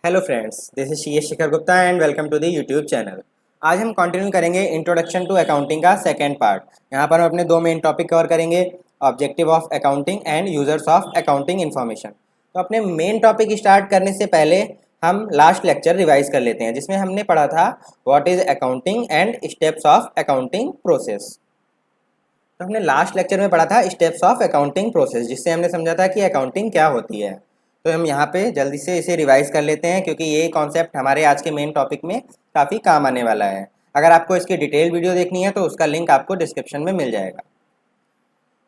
Hello friends, this is C S Shekhar Gupta and welcome to the YouTube channel. आज हम continue करेंगे introduction to accounting का second part. यहाँ पर हम अपने दो मेन टॉपिक कवर करेंगे, objective of accounting and users of accounting information. तो अपने मेन टॉपिक स्टार्ट करने से पहले हम लास्ट लेक्चर रिवाइज कर लेते हैं, जिसमें हमने पढ़ा था what is accounting and steps of accounting process. तो हमने लास्ट लेक्चर में पढ़ा था स्टेप्स ऑफ अकाउंटिंग प्रोसेस, जिससे हमने समझा था कि अकाउंटिंग क्या होती है। तो हम यहाँ पे जल्दी से इसे रिवाइज कर लेते हैं, क्योंकि ये कॉन्सेप्ट हमारे आज के मेन टॉपिक में काफ़ी काम आने वाला है। अगर आपको इसकी डिटेल वीडियो देखनी है तो उसका लिंक आपको डिस्क्रिप्शन में मिल जाएगा।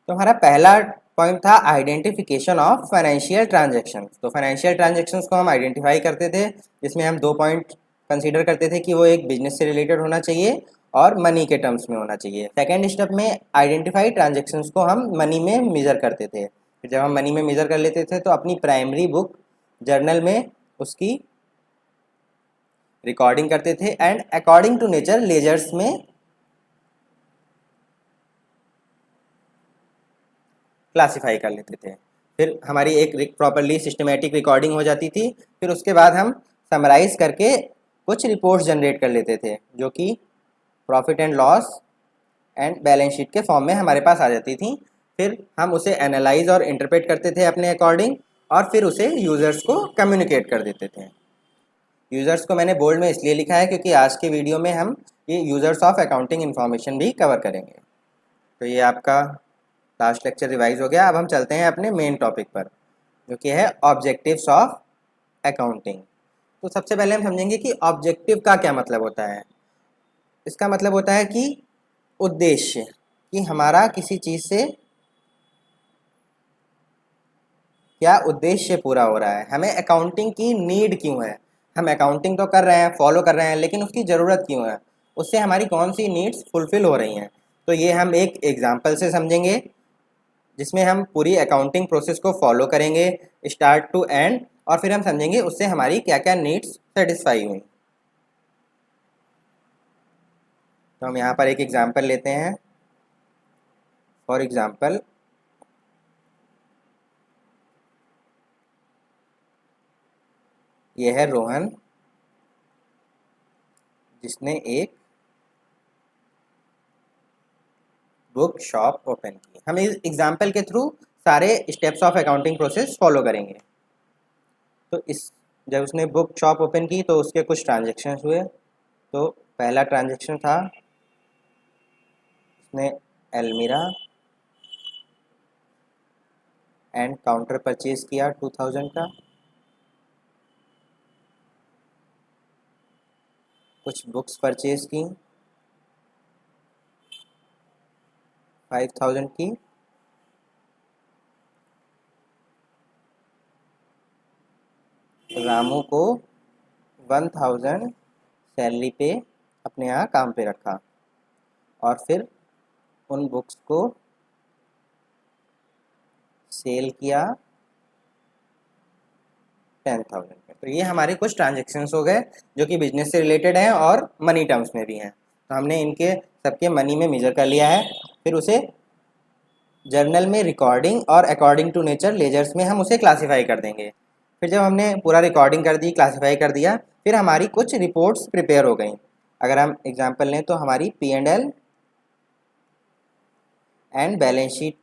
तो हमारा पहला पॉइंट था आइडेंटिफिकेशन ऑफ फाइनेंशियल ट्रांजेक्शन्स। तो फाइनेंशियल ट्रांजेक्शन्स को हम आइडेंटिफाई करते थे, जिसमें हम दो पॉइंट कंसीडर करते थे कि वो एक बिजनेस से रिलेटेड होना चाहिए और मनी के टर्म्स में होना चाहिए। सेकेंड स्टेप में आइडेंटिफाई ट्रांजेक्शन्स को हम मनी में मेजर करते थे। जब हम मनी में मेजर कर लेते थे तो अपनी प्राइमरी बुक जर्नल में उसकी रिकॉर्डिंग करते थे and according to nature ledgers में क्लासिफाई कर लेते थे। फिर हमारी एक प्रॉपरली सिस्टमेटिक रिकॉर्डिंग हो जाती थी। फिर उसके बाद हम समराइज करके कुछ रिपोर्ट्स जनरेट कर लेते थे, जो कि profit and loss and balance sheet के फॉर्म में हमारे पास आ जाती थी। फिर हम उसे एनालाइज और इंटरप्रेट करते थे अपने अकॉर्डिंग, और फिर उसे यूज़र्स को कम्युनिकेट कर देते थे। यूज़र्स को मैंने बोल्ड में इसलिए लिखा है क्योंकि आज के वीडियो में हम ये यूज़र्स ऑफ अकाउंटिंग इन्फॉर्मेशन भी कवर करेंगे। तो ये आपका लास्ट लेक्चर रिवाइज हो गया। अब हम चलते हैं अपने मेन टॉपिक पर, जो कि है ऑब्जेक्टिव्स ऑफ अकाउंटिंग। तो सबसे पहले हम समझेंगे कि ऑब्जेक्टिव का क्या मतलब होता है। इसका मतलब होता है कि उद्देश्य, कि हमारा किसी चीज़ से क्या उद्देश्य पूरा हो रहा है, हमें अकाउंटिंग की नीड क्यों है। हम अकाउंटिंग तो कर रहे हैं, फॉलो कर रहे हैं, लेकिन उसकी ज़रूरत क्यों है, उससे हमारी कौन सी नीड्स फुलफ़िल हो रही हैं। तो ये हम एक एग्जांपल से समझेंगे, जिसमें हम पूरी अकाउंटिंग प्रोसेस को फॉलो करेंगे स्टार्ट टू एंड, और फिर हम समझेंगे उससे हमारी क्या क्या नीड्स सेटिस्फाई हुई। तो हम यहाँ पर एक एग्जांपल लेते हैं। फॉर एग्जांपल, ये है रोहन, जिसने एक बुक शॉप ओपन की। हम इस एग्जांपल के थ्रू सारे steps of accounting process follow करेंगे। तो इस जब उसने बुक शॉप ओपन की तो उसके कुछ ट्रांजेक्शन्स हुए। तो पहला ट्रांजेक्शन था, उसने एल्मीरा एंड काउंटर परचेज किया 2000 का। कुछ बुक्स परचेज की 5000 की। रामू को 1000 सैलरी पे अपने यहाँ काम पे रखा, और फिर उन बुक्स को सेल किया 10,000 में। तो ये हमारे कुछ ट्रांजेक्शन्स हो गए जो कि बिजनेस से रिलेटेड हैं और मनी टर्म्स में भी हैं। तो हमने इनके सबके मनी में मेजर कर लिया है। फिर उसे जर्नल में रिकॉर्डिंग और अकॉर्डिंग टू नेचर लेजर्स में हम उसे क्लासीफाई कर देंगे। फिर जब हमने पूरा रिकॉर्डिंग कर दी, क्लासीफाई कर दिया, फिर हमारी कुछ रिपोर्ट्स प्रिपेयर हो गई। अगर हम एग्जाम्पल लें तो हमारी P&L and balance sheet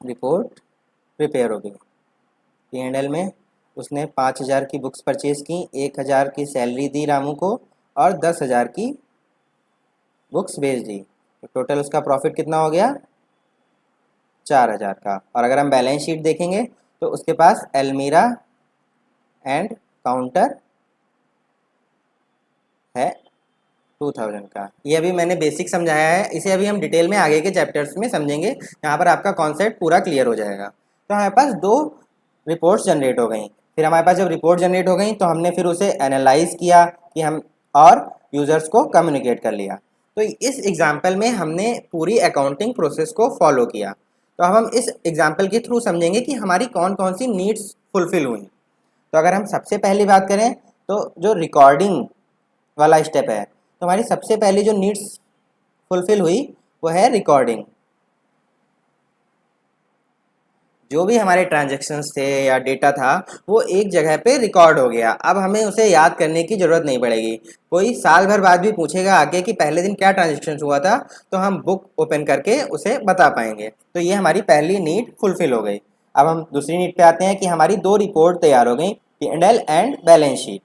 report prepare हो गई। P&L में उसने 5000 की बुक्स परचेज की, 1000 की सैलरी दी रामू को, और 10,000 की बुक्स बेच दी। तो टोटल उसका प्रॉफिट कितना हो गया, 4000 का। और अगर हम बैलेंस शीट देखेंगे तो उसके पास एल्मीरा एंड काउंटर है 2000 का। ये अभी मैंने बेसिक समझाया है, इसे अभी हम डिटेल में आगे के चैप्टर्स में समझेंगे। यहाँ पर आपका कॉन्सेप्ट पूरा क्लियर हो जाएगा। तो हमारे पास दो रिपोर्ट्स जनरेट हो गई। फिर हमारे पास जब रिपोर्ट जनरेट हो गई तो हमने फिर उसे एनालाइज किया कि हम और यूज़र्स को कम्युनिकेट कर लिया। तो इस एग्जाम्पल में हमने पूरी अकाउंटिंग प्रोसेस को फॉलो किया। तो अब हम इस एग्जाम्पल के थ्रू समझेंगे कि हमारी कौन कौन सी नीड्स फुलफिल हुई। तो अगर हम सबसे पहली बात करें तो जो रिकॉर्डिंग वाला स्टेप है, तो हमारी सबसे पहली जो नीड्स फुलफिल हुई वो है रिकॉर्डिंग। जो भी हमारे ट्रांजैक्शंस थे या डेटा था वो एक जगह पे रिकॉर्ड हो गया। अब हमें उसे याद करने की ज़रूरत नहीं पड़ेगी। कोई साल भर बाद भी पूछेगा आगे कि पहले दिन क्या ट्रांजैक्शन हुआ था, तो हम बुक ओपन करके उसे बता पाएंगे। तो ये हमारी पहली नीड फुलफिल हो गई। अब हम दूसरी नीड पे आते हैं कि हमारी दो रिपोर्ट तैयार हो गई, P&L एंड बैलेंस शीट।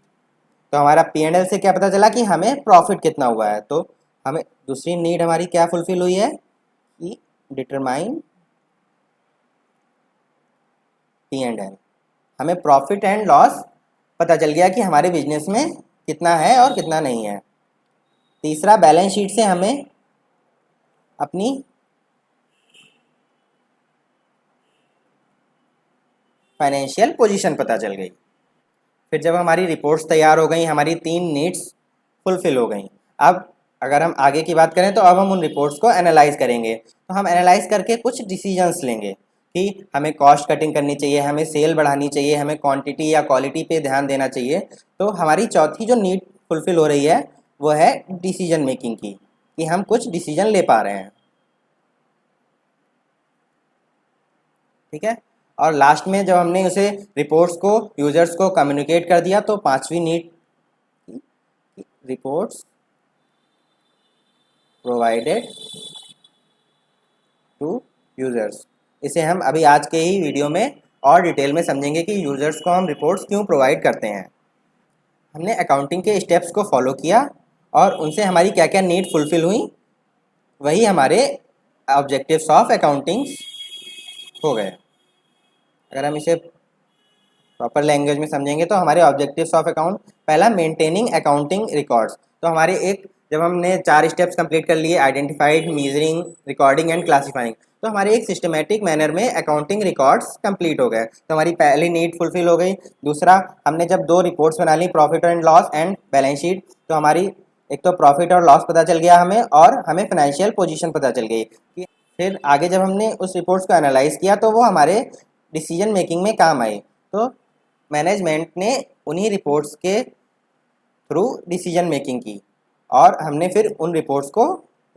तो हमारा P&L से क्या पता चला कि हमें प्रॉफिट कितना हुआ है। तो हमें दूसरी नीड हमारी क्या फुलफिल हुई है कि डिटरमाइन P&L। हमें प्रॉफिट एंड लॉस पता चल गया कि हमारे बिजनेस में कितना है और कितना नहीं है। तीसरा, बैलेंस शीट से हमें अपनी फाइनेंशियल पोजीशन पता चल गई। फिर जब हमारी रिपोर्ट्स तैयार हो गई, हमारी तीन नीड्स फुलफिल हो गई। अब अगर हम आगे की बात करें तो अब हम उन रिपोर्ट्स को एनालाइज करेंगे। तो हम एनालाइज करके कुछ डिसीजंस लेंगे कि हमें कॉस्ट कटिंग करनी चाहिए, हमें सेल बढ़ानी चाहिए, हमें क्वांटिटी या क्वालिटी पे ध्यान देना चाहिए। तो हमारी चौथी जो नीड फुलफिल हो रही है वो है डिसीजन मेकिंग की, कि हम कुछ डिसीजन ले पा रहे हैं। ठीक है। और लास्ट में जब हमने उसे रिपोर्ट्स को यूजर्स को कम्युनिकेट कर दिया, तो पांचवी need, reports provided to users. इसे हम अभी आज के ही वीडियो में और डिटेल में समझेंगे कि यूजर्स को हम रिपोर्ट्स क्यों प्रोवाइड करते हैं। हमने अकाउंटिंग के स्टेप्स को फॉलो किया और उनसे हमारी क्या क्या नीड फुलफिल हुई, वही हमारे ऑब्जेक्टिव्स ऑफ अकाउंटिंग हो गए। अगर हम इसे प्रॉपर लैंग्वेज में समझेंगे तो हमारे ऑब्जेक्टिव्स ऑफ अकाउंट, पहला मेंटेनिंग अकाउंटिंग रिकॉर्ड्स। तो हमारे एक, जब हमने 4 स्टेप्स कंप्लीट कर लिए, identified, measuring, recording and classifying, तो हमारे एक सिस्टमेटिक मैनर में अकाउंटिंग रिकॉर्ड्स कंप्लीट हो गए। तो हमारी पहली नीड फुलफिल हो गई। दूसरा, हमने जब 2 रिपोर्ट्स बना ली, profit and loss and balance sheet, तो हमारी एक तो प्रॉफिट और लॉस पता चल गया हमें, और हमें फाइनेंशियल पोजीशन पता चल गई। फिर आगे जब हमने उस रिपोर्ट्स को एनालाइज किया तो वो हमारे डिसीजन मेकिंग में काम आई। तो मैनेजमेंट ने उन्हीं रिपोर्ट्स के थ्रू डिसीजन मेकिंग की और हमने फिर उन रिपोर्ट्स को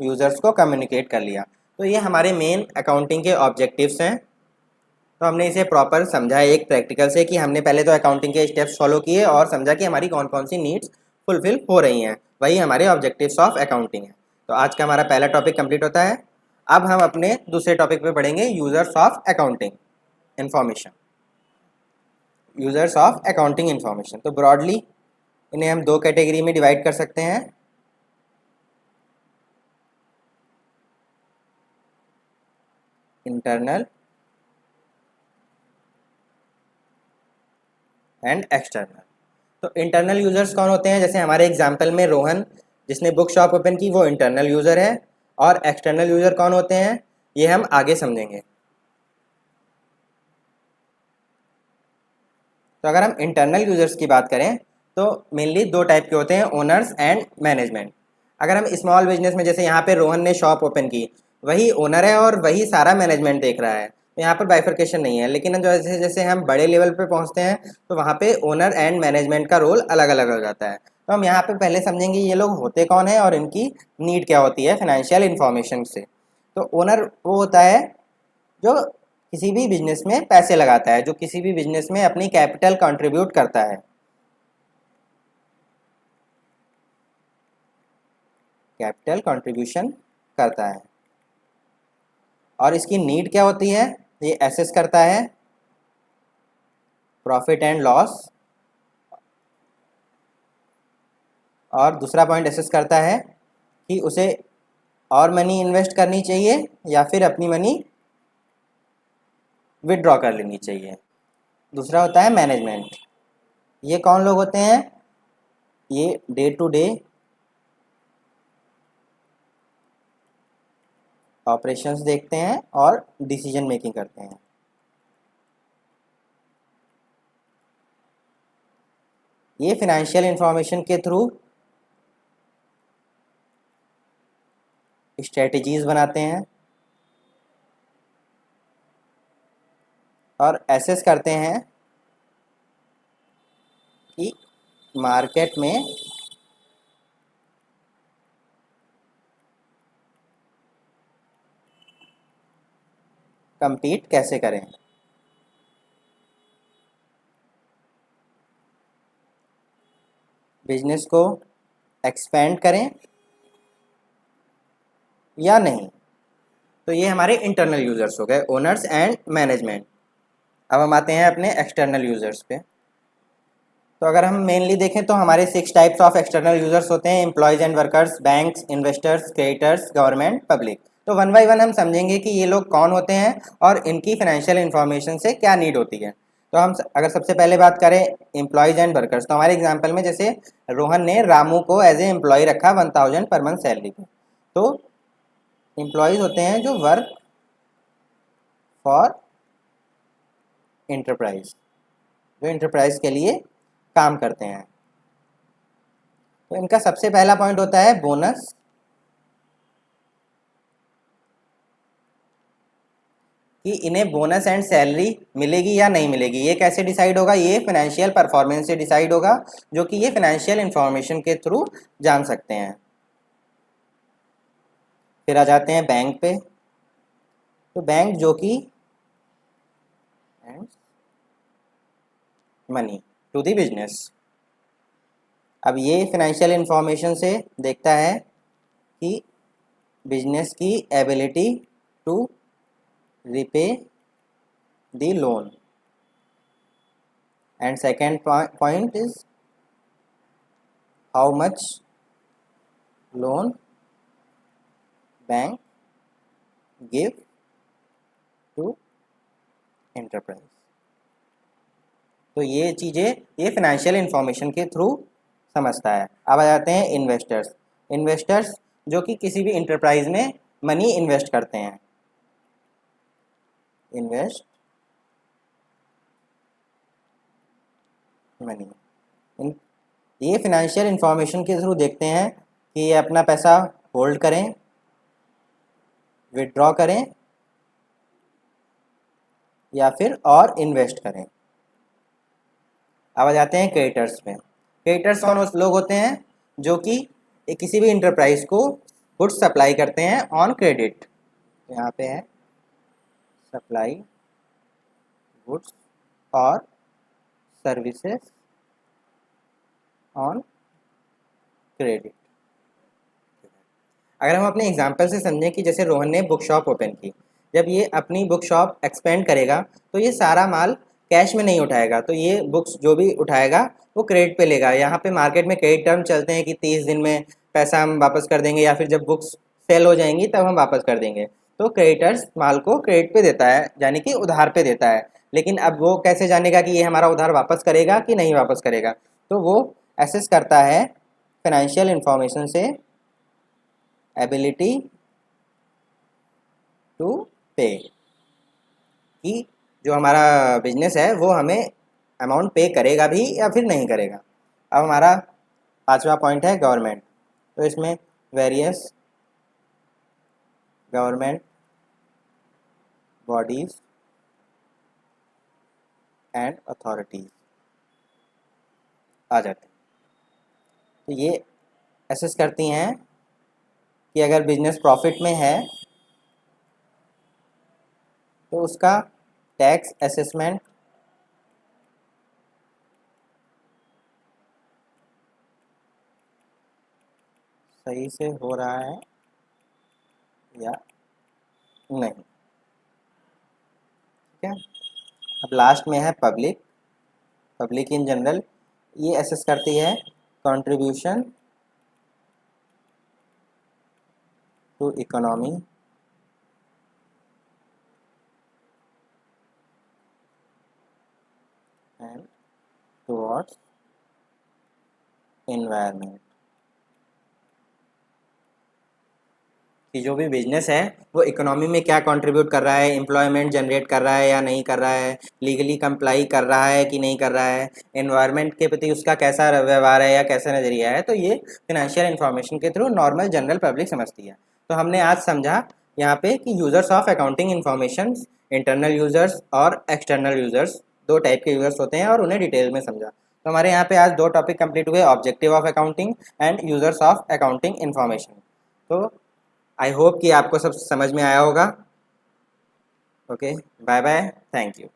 यूज़र्स को कम्युनिकेट कर लिया। तो ये हमारे मेन अकाउंटिंग के ऑब्जेक्टिव्स हैं। तो हमने इसे प्रॉपर समझा एक प्रैक्टिकल से, कि हमने पहले तो अकाउंटिंग के स्टेप्स फॉलो किए और समझा कि हमारी कौन कौन सी नीड्स फुलफिल हो रही हैं, वही हमारे ऑब्जेक्टिव्स ऑफ अकाउंटिंग है। तो आज का हमारा पहला टॉपिक कंप्लीट होता है। अब हम अपने दूसरे टॉपिक पे बढ़ेंगे, users of accounting information. Users of accounting information, तो ब्रॉडली इन्हें हम 2 कैटेगरी में डिवाइड कर सकते हैं। Internal and external. तो इंटरनल यूज़र्स कौन होते हैं? जैसे हमारे एग्जाम्पल में रोहन, जिसने बुक शॉप ओपन की, वो इंटरनल यूज़र है। और एक्सटर्नल यूज़र कौन होते हैं, ये हम आगे समझेंगे। तो अगर हम इंटरनल यूज़र्स की बात करें तो मेनली 2 टाइप के होते हैं, ओनर्स एंड मैनेजमेंट। अगर हम स्मॉल बिजनेस में, जैसे यहाँ पे रोहन ने शॉप ओपन की, वही ओनर है और वही सारा मैनेजमेंट देख रहा है, तो यहाँ पर बाइफर्केशन नहीं है। लेकिन जैसे जैसे हम बड़े लेवल पे पहुँचते हैं तो वहाँ पे ओनर एंड मैनेजमेंट का रोल अलग अलग हो जाता है। तो हम यहाँ पे पहले समझेंगे ये लोग होते कौन है और इनकी नीड क्या होती है फाइनेंशियल इन्फॉर्मेशन से। तो ओनर वो होता है जो किसी भी बिजनेस में पैसे लगाता है, जो किसी भी बिजनेस में अपनी कैपिटल कंट्रीब्यूट करता है, कैपिटल कंट्रीब्यूशन करता है। और इसकी नीड क्या होती है, ये एसेस करता है प्रॉफिट एंड लॉस, और दूसरा पॉइंट एसेस करता है कि उसे और मनी इन्वेस्ट करनी चाहिए या फिर अपनी मनी विदड्रॉ कर लेनी चाहिए। दूसरा होता है मैनेजमेंट। ये कौन लोग होते हैं, ये डे टू डे ऑपरेशंस देखते हैं और डिसीजन मेकिंग करते हैं। ये फाइनेंशियल इंफॉर्मेशन के थ्रू स्ट्रेटजीज बनाते हैं और एसेस करते हैं कि मार्केट में compete कैसे करें। बिजनेस को एक्सपेंड करें या नहीं। तो ये हमारे इंटरनल यूज़र्स हो गए, ओनर्स एंड मैनेजमेंट। अब हम आते हैं अपने एक्सटर्नल यूज़र्स पे। तो अगर हम मेनली देखें तो हमारे 6 टाइप्स ऑफ एक्सटर्नल यूज़र्स होते हैं, employees and workers, banks, investors, creators, government, public. तो वन बाय वन हम समझेंगे कि ये लोग कौन होते हैं और इनकी फाइनेंशियल इन्फॉर्मेशन से क्या नीड होती है। तो हम अगर सबसे पहले बात करें एम्प्लॉयज़ एंड वर्कर्स, तो हमारे एग्जाम्पल में जैसे रोहन ने रामू को एज ए एम्प्लॉय रखा 1000 पर मंथ सैलरी पे। तो एम्प्लॉयज़ होते हैं जो वर्क फॉर इंटरप्राइज, जो इंटरप्राइज के लिए काम करते हैं। तो इनका सबसे पहला पॉइंट होता है बोनस, कि इन्हें बोनस एंड सैलरी मिलेगी या नहीं मिलेगी। ये कैसे डिसाइड होगा? ये फाइनेंशियल परफॉर्मेंस से डिसाइड होगा, जो कि ये फाइनेंशियल इंफॉर्मेशन के थ्रू जान सकते हैं। फिर आ जाते हैं बैंक पे। तो बैंक जो कि मनी टू द बिजनेस। अब ये फाइनेंशियल इंफॉर्मेशन से देखता है कि बिजनेस की ability to repay the loan. And second point is how much loan bank give to enterprise. तो ये चीज़ें ये फाइनेंशियल इंफॉर्मेशन के थ्रू समझता है। अब आ जाते हैं इन्वेस्टर्स। इन्वेस्टर्स जो कि किसी भी इंटरप्राइज में मनी इन्वेस्ट करते हैं। इन्वेस्ट मनी, ये फाइनेंशियल इंफॉर्मेशन के थ्रू देखते हैं कि ये अपना पैसा होल्ड करें, विड्रॉ करें या फिर और इन्वेस्ट करें। अब आ जाते हैं क्रेडिटर्स पे। क्रेडिटर्स कौन लोग होते हैं? जो कि किसी भी इंटरप्राइज को गुड्स सप्लाई करते हैं ऑन क्रेडिट। यहाँ पे है सप्लाई गुड्स और सर्विसेज ऑन क्रेडिट। अगर हम अपने एग्जांपल से समझें कि जैसे रोहन ने बुक शॉप ओपन की, जब ये अपनी बुक शॉप एक्सपेंड करेगा तो ये सारा माल कैश में नहीं उठाएगा, तो ये बुक्स जो भी उठाएगा वो क्रेडिट पे लेगा। यहाँ पे मार्केट में क्रेडिट टर्म चलते हैं कि 30 दिन में पैसा हम वापस कर देंगे, या फिर जब बुक्स सेल हो जाएंगी तब हम वापस कर देंगे। तो क्रेडिटर्स माल को क्रेडिट पे देता है, यानी कि उधार पे देता है। लेकिन अब वो कैसे जानेगा कि ये हमारा उधार वापस करेगा कि नहीं वापस करेगा? तो वो एसेस करता है फाइनेंशियल इंफॉर्मेशन से एबिलिटी टू पे, कि जो हमारा बिजनेस है वो हमें अमाउंट पे करेगा भी या फिर नहीं करेगा। अब हमारा पांचवा पॉइंट है गवर्नमेंट। तो इसमें various government bodies and authorities आ जाते हैं। तो ये एसेस करती हैं कि अगर बिजनेस प्रॉफिट में है तो उसका टैक्स असेसमेंट सही से हो रहा है या नहीं। ठीक है। अब लास्ट में है पब्लिक। पब्लिक इन जनरल ये असेस करती है contribution to economy and towards environment, कि जो भी बिजनेस है वो इकोनॉमी में क्या कंट्रीब्यूट कर रहा है, एम्प्लॉयमेंट जनरेट कर रहा है या नहीं कर रहा है, लीगली कंप्लाई कर रहा है कि नहीं कर रहा है, एनवायरनमेंट के प्रति उसका कैसा व्यवहार है या कैसा नज़रिया है। तो ये फिनेंशियल इन्फॉर्मेशन के थ्रू नॉर्मल जनरल पब्लिक समझती है। तो हमने आज समझा यहाँ पे कि users of accounting information, internal users और एक्सटर्नल यूज़र्स, दो टाइप के यूज़र्स होते हैं और उन्हें डिटेल में समझा। तो हमारे यहाँ पे आज दो टॉपिक कंप्लीट हुए, objective of accounting end users of accounting information. तो आई होप कि आपको सब समझ में आया होगा। Okay, bye bye, thank you.